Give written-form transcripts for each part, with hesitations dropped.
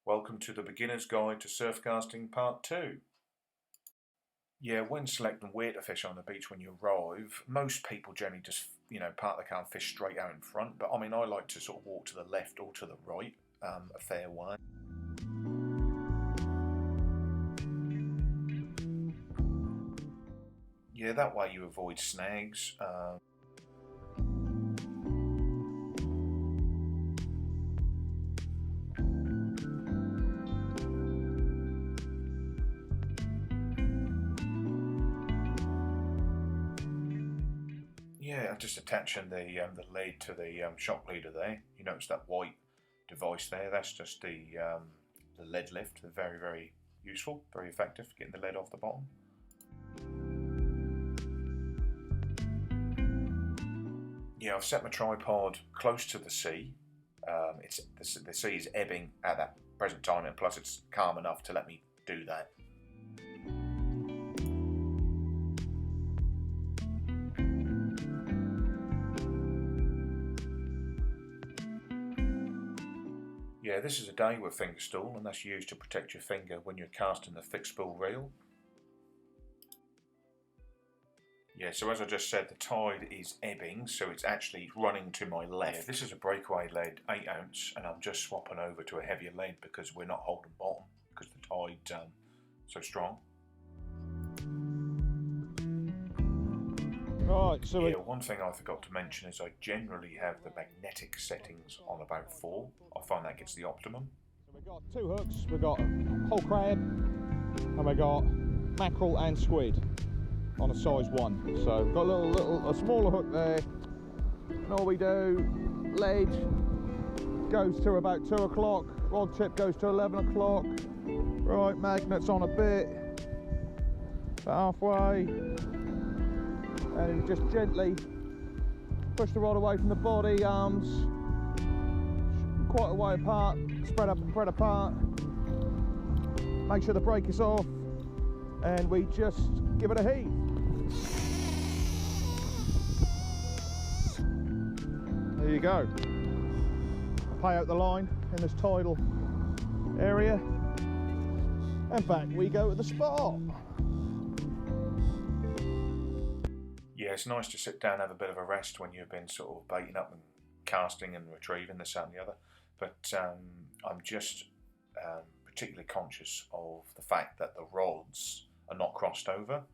Welcome to the Beginner's Guide to Surfcasting Part 2. Yeah, when selecting where to fish on the beach when you arrive, most people generally just, park the car and fish straight out in front. But I like to sort of walk to the left or to the right, a fair way. Yeah, that way you avoid snags. Yeah, just attaching the lead to the shock leader there. You notice that white device there? That's just the lead lift. They're very, very useful, very effective, getting the lead off the bottom. Yeah, I've set my tripod close to the sea. The sea is ebbing at that present time, and plus it's calm enough to let me do that. Yeah, this is a Daiwa finger stool, and that's used to protect your finger when you're casting the fixed spool reel. Yeah, so as I just said, the tide is ebbing, so it's actually running to my left. Yeah, this is a breakaway lead, 8 ounce, and I'm just swapping over to a heavier lead because we're not holding bottom because the tide's so strong. Right, so yeah, one thing I forgot to mention is I generally have the magnetic settings on about 4. I find that gets the optimum. So we've got 2 hooks, we've got whole crab, and we've got mackerel and squid on a size 1. So we've got a smaller hook there, and all we do, lead goes to about 2 o'clock, rod tip goes to 11 o'clock, right, magnets on a bit, about halfway, and just gently push the rod away from the body, arms quite a way apart, spread up and spread apart, make sure the brake is off, and we just give it a heave. There you go. Pay out the line in this tidal area, and back we go to the spot. Yeah, it's nice to sit down and have a bit of a rest when you've been sort of baiting up and casting and retrieving this, that and the other. But I'm just particularly conscious of the fact that the rods are not crossed over,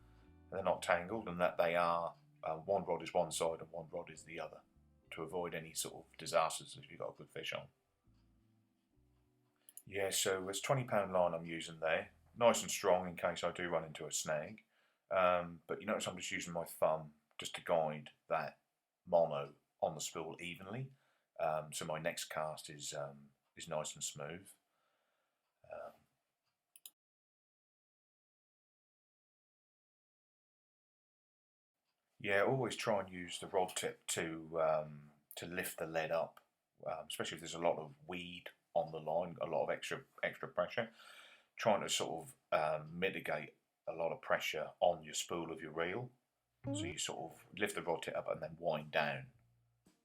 they're not tangled, and that they are, one rod is one side and one rod is the other, to avoid any sort of disasters if you've got a good fish on. Yeah, so it's £20 line I'm using there, nice and strong in case I do run into a snag. But you notice I'm just using my thumb just to guide that mono on the spool evenly, so my next cast is nice and smooth. Yeah, always try and use the rod tip to lift the lead up, especially if there's a lot of weed on the line, a lot of extra pressure. Trying to sort of mitigate a lot of pressure on your spool of your reel, so you sort of lift the rod tip up and then wind down,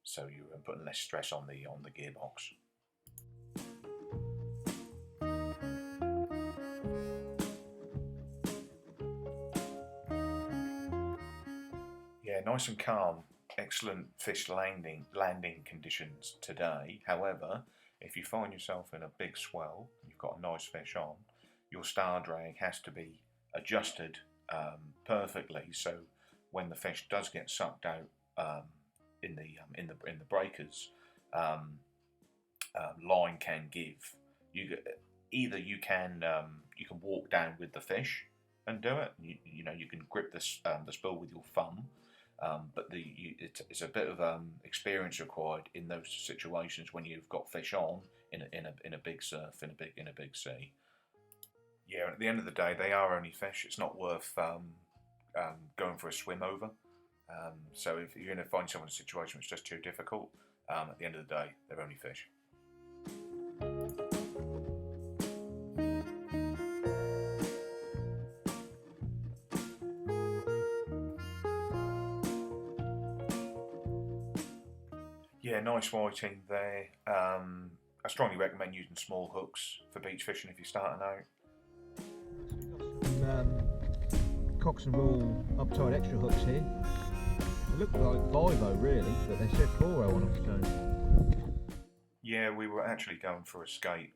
so you're putting less stress on the gearbox. Yeah, nice and calm, excellent fish landing conditions today. However, if you find yourself in a big swell, you've got a nice fish on, your star drag has to be adjusted perfectly, so when the fish does get sucked out in the breakers, line can give. You can walk down with the fish and do it. You can grip the spool with your thumb, but it's a bit of experience required in those situations when you've got fish on in a big surf, in a big sea. Yeah, at the end of the day, they are only fish. It's not worth going for a swim over. So if you're going to find someone in a situation which is just too difficult, at the end of the day, they're only fish. Yeah, nice whiting there. I strongly recommend using small hooks for beach fishing if you're starting out. Cox and Rule uptight extra hooks here. They look like 5-0 really, but they said 4-0 on them. So. Yeah, we were actually going for a skate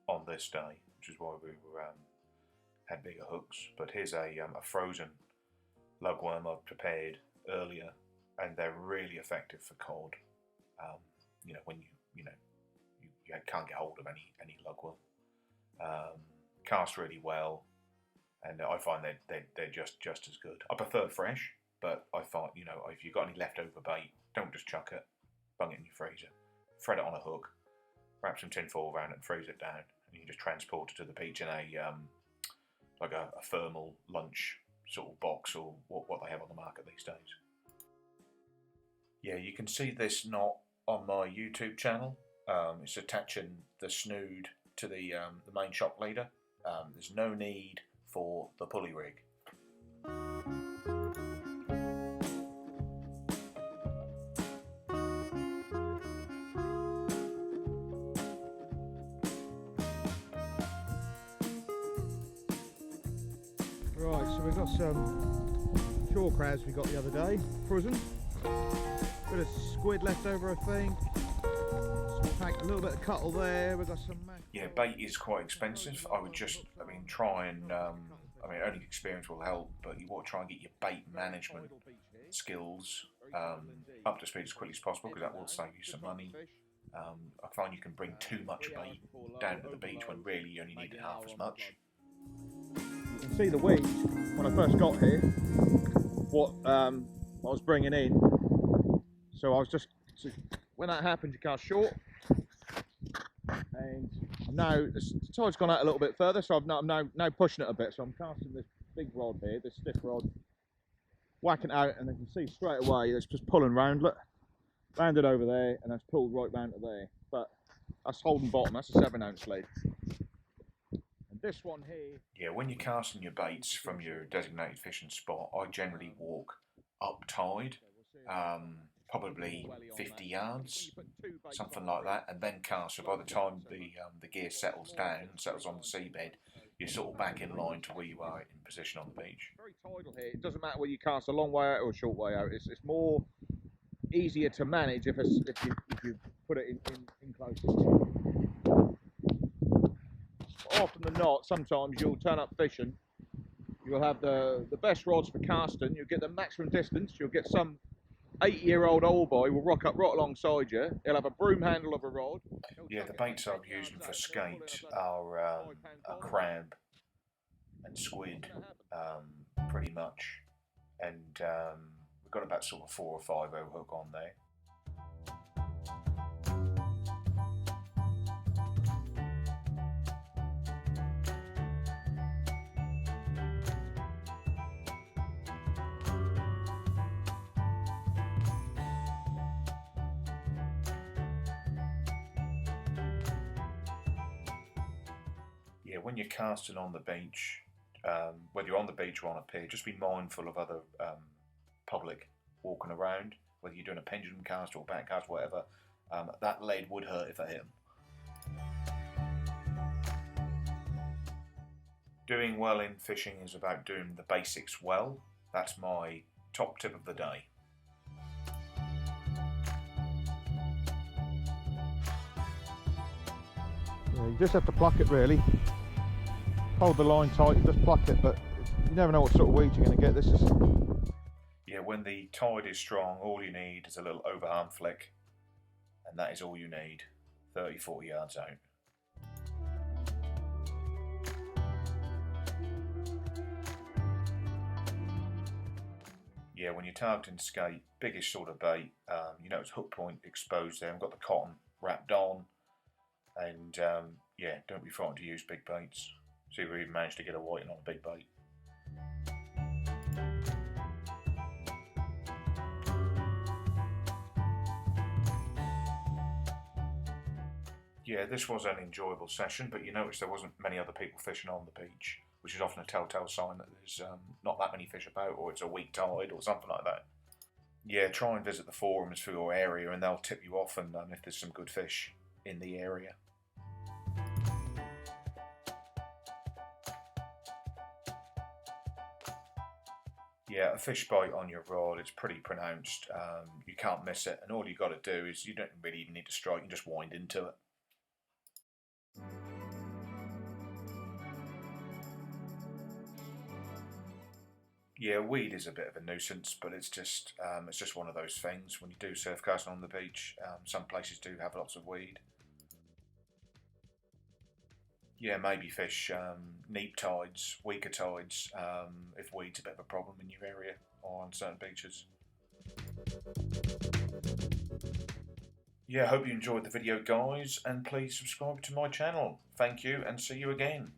on this day, which is why we were had bigger hooks. But here's a frozen lugworm I've prepared earlier, and they're really effective for cod. You know, when you can't get hold of any lugworm. Cast really well, and I find they're just as good. I prefer fresh, but I find, you know, if you've got any leftover bait, don't just chuck it, bung it in your freezer, thread it on a hook, wrap some tin foil around it and freeze it down, and you can just transport it to the beach in a like a thermal lunch sort of box, or what they have on the market these days. Yeah, you can see this knot on my YouTube channel. It's attaching the snood to the main shock leader. There's no need for the pulley rig. Right, so we've got some shore crabs we got the other day, frozen. Bit of squid left over, I think. A little bit of cuttle there. We've got some. Yeah, bait is quite expensive. I would just, try and. Only experience will help, but you want to try and get your bait management skills up to speed as quickly as possible, because that will save you some money. I find you can bring too much bait down to the beach when really you only need half as much. You can see the weed when I first got here. What I was bringing in. So I was just, when that happened, you cast short, and now the tide's gone out a little bit further, so I'm now pushing it a bit. So I'm casting this big rod here, this stiff rod, whacking it out, and you can see straight away it's just pulling round. Look, landed over there, and that's pulled right round to there. But that's holding bottom. That's a 7-ounce lead. And this one here. Yeah, when you're casting your baits from your designated fishing spot, I generally walk up tide. Probably 50 yards, something like that, and then cast. So by the time the gear settles down, settles on the seabed, you're sort of back in line to where you are in position on the beach. Very tidal here. It doesn't matter whether you cast a long way out or a short way out. It's more easier to manage if you put it in close. Often than not, sometimes you'll turn up fishing. You'll have the best rods for casting. You'll get the maximum distance. You'll get some 80-year-old old boy will rock up right alongside you. He'll have a broom handle of a rod. Yeah, the baits I'm using for skate are a crab and squid, pretty much. And we've got about sort of 4 or 5 hook on there. Yeah, when you're casting on the beach, whether you're on the beach or on a pier, just be mindful of other public walking around, whether you're doing a pendulum cast or back cast, whatever. That lead would hurt if it hit them. Doing well in fishing is about doing the basics well. That's my top tip of the day. Yeah, you just have to pluck it really. Hold the line tight, you just pluck it, but you never know what sort of weed you're going to get. This is. Yeah, when the tide is strong, all you need is a little overarm flick, and that is all you need, 30-40 yards out. Yeah, when you're targeting skate, biggish sort of bait, you know it's hook point exposed there, and got the cotton wrapped on, and yeah, don't be frightened to use big baits. See if we even managed to get a whiting on a big bait. Yeah, this was an enjoyable session, but you notice there wasn't many other people fishing on the beach, which is often a telltale sign that there's not that many fish about, or it's a weak tide or something like that. Yeah, try and visit the forums for your area and they'll tip you off, and if there's some good fish in the area. Yeah, a fish bite on your rod, it's pretty pronounced. You can't miss it, and all you got to do is you don't really even need to strike, you just wind into it. Yeah, weed is a bit of a nuisance, but it's just one of those things. When you do surf casting on the beach, some places do have lots of weed. Yeah, maybe fish neap tides, weaker tides, if weed's a bit of a problem in your area or on certain beaches. Yeah, I hope you enjoyed the video, guys, and please subscribe to my channel. Thank you, and see you again.